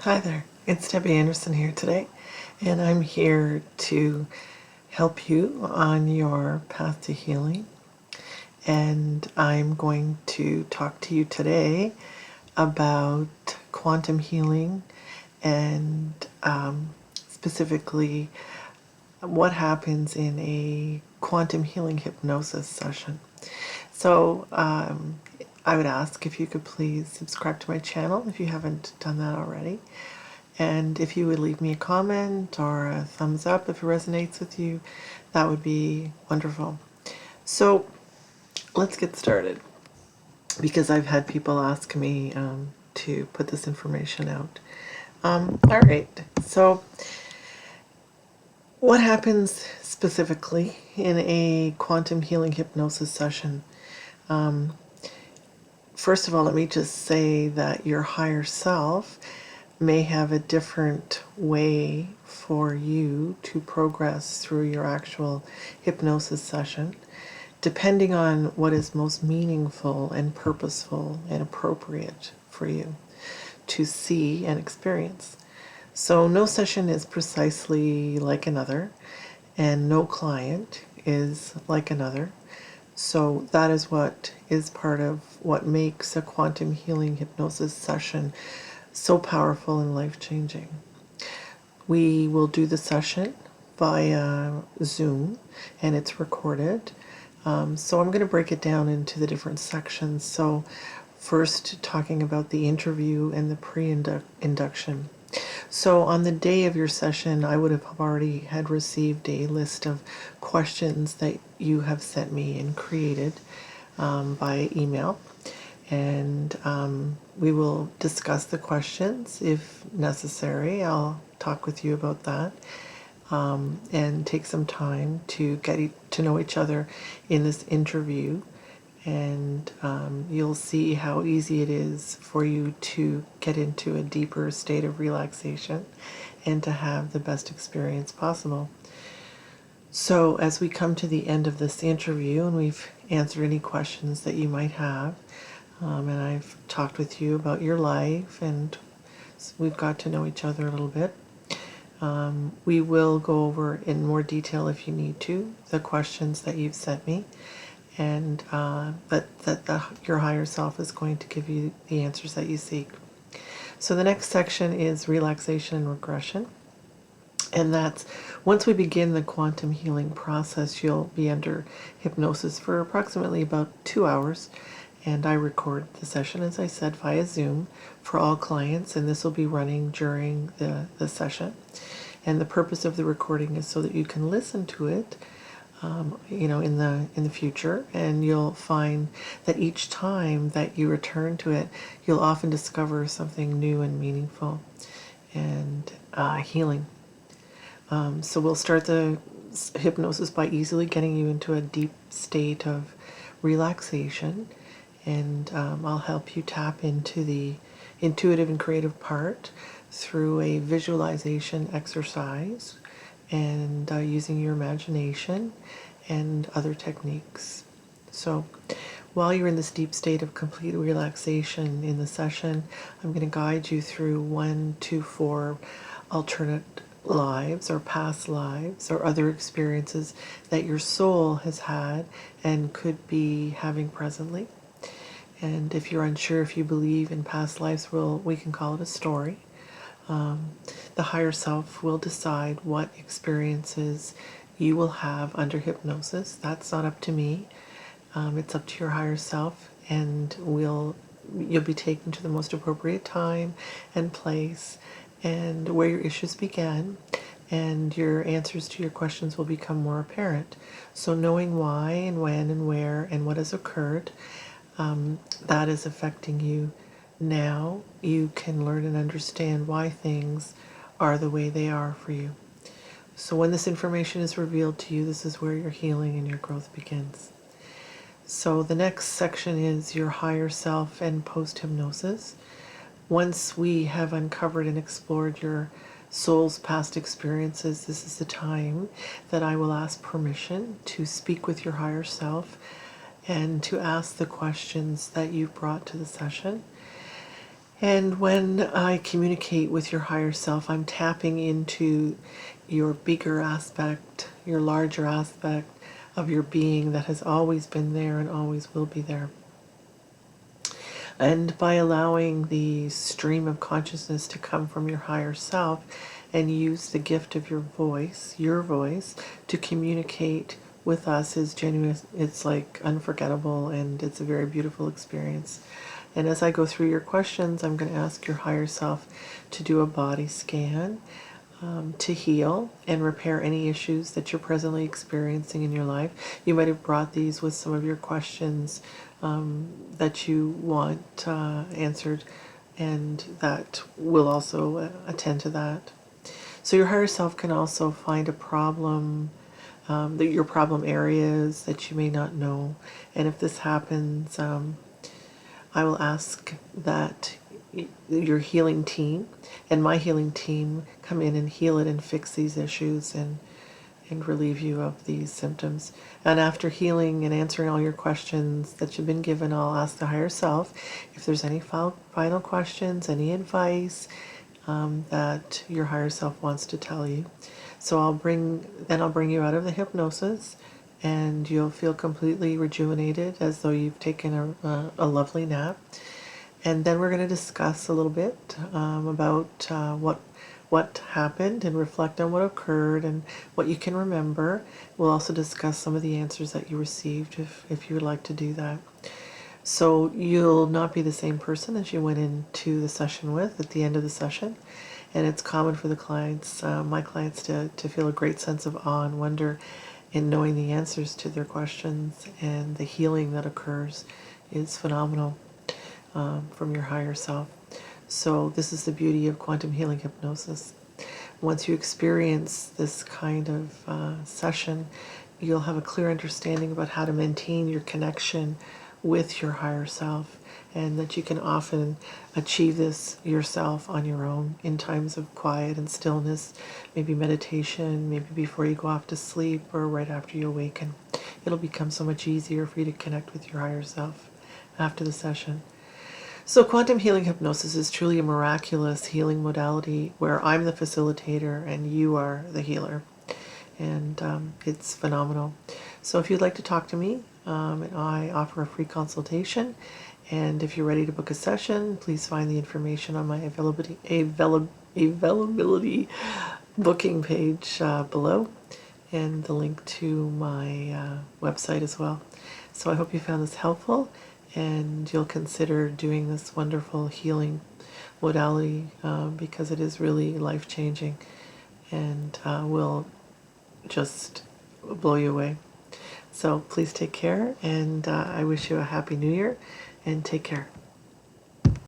Hi there, it's Debbie Anderson here today, and I'm here to help you on your path to healing. And I'm going to talk to you today about quantum healing and specifically what happens in a quantum healing hypnosis session. So I would ask if you could please subscribe to my channel if you haven't done that already. And if you would leave me a comment or a thumbs up if it resonates with you, that would be wonderful. So let's get started, because I've had people ask me to put this information out. All right, so what happens specifically in a quantum healing hypnosis session? First of all, let me just say that your higher self may have a different way for you to progress through your actual hypnosis session, depending on what is most meaningful and purposeful and appropriate for you to see and experience. So no session is precisely like another, and no client is like another. So that is what is part of what makes a quantum healing hypnosis session so powerful and life-changing. We will do the session via Zoom, and it's recorded. So I'm going to break it down into the different sections. So first, talking about the interview and the pre-induction. So on the day of your session, I would have already had received a list of questions that you have sent me and created by email. And we will discuss the questions if necessary. I'll talk with you about that and take some time to get to know each other in this interview. And you'll see how easy it is for you to get into a deeper state of relaxation and to have the best experience possible. So as we come to the end of this interview and we've answered any questions that you might have, and I've talked with you about your life and we've got to know each other a little bit, we will go over in more detail, if you need to, the questions that you've sent me, and your higher self is going to give you the answers that you seek. So the next section is relaxation and regression. And that's once we begin the quantum healing process, you'll be under hypnosis for approximately about 2 hours. And I record the session, as I said, via Zoom for all clients, and this will be running during the session. And the purpose of the recording is so that you can listen to it in the future, and you'll find that each time that you return to it, you'll often discover something new and meaningful and healing. So we'll start the hypnosis by easily getting you into a deep state of relaxation, and I'll help you tap into the intuitive and creative part through a visualization exercise and using your imagination and other techniques. So while you're in this deep state of complete relaxation in the session, I'm going to guide you through 1 to 4 alternate lives or past lives or other experiences that your soul has had and could be having presently. And if you're unsure if you believe in past lives, we can call it a story. The higher self will decide what experiences you will have under hypnosis. That's not up to me. It's up to your higher self, and you'll be taken to the most appropriate time and place and where your issues began, and your answers to your questions will become more apparent. So knowing why and when and where and what has occurred, that is affecting you now, you can learn and understand why things are the way they are for you. So when this information is revealed to you, this is where your healing and your growth begins. So the next section is your higher self and post-hypnosis. Once we have uncovered and explored your soul's past experiences, this is the time that I will ask permission to speak with your higher self and to ask the questions that you've brought to the session. And when I communicate with your higher self, I'm tapping into your bigger aspect, your larger aspect of your being that has always been there and always will be there. And by allowing the stream of consciousness to come from your higher self and use the gift of your voice, to communicate with us is genuine. It's like unforgettable, and it's a very beautiful experience. And as I go through your questions, I'm going to ask your higher self to do a body scan, to heal and repair any issues that you're presently experiencing in your life. You might have brought these with some of your questions that you want answered, and that will also attend to that. So your higher self can also find a problem, your problem areas that you may not know. And if this happens, I will ask that your healing team and my healing team come in and heal it and fix these issues and relieve you of these symptoms. And after healing and answering all your questions that you've been given, I'll ask the higher self if there's any final questions, any advice that your higher self wants to tell you. So I'll bring you out of the hypnosis, and you'll feel completely rejuvenated, as though you've taken a lovely nap. And then we're going to discuss a little bit about what happened, and reflect on what occurred and what you can remember. We'll also discuss some of the answers that you received, if you would like to do that. So you'll not be the same person as you went into the session with at the end of the session. And it's common for the clients, my clients, to feel a great sense of awe and wonder in knowing the answers to their questions, and the healing that occurs is phenomenal from your higher self. So this is the beauty of quantum healing hypnosis. Once you experience this kind of session, you'll have a clear understanding about how to maintain your connection with your higher self, and that you can often achieve this yourself on your own in times of quiet and stillness, maybe meditation, maybe before you go off to sleep or right after you awaken. It'll become so much easier for you to connect with your higher self after the session. So quantum healing hypnosis is truly a miraculous healing modality where I'm the facilitator and you are the healer. And it's phenomenal. So if you'd like to talk to me, I offer a free consultation. And if you're ready to book a session, please find the information on my availability booking page below, and the link to my website as well. So I hope you found this helpful, and you'll consider doing this wonderful healing modality because it is really life-changing and will just blow you away. So please take care, and I wish you a happy new year, and take care.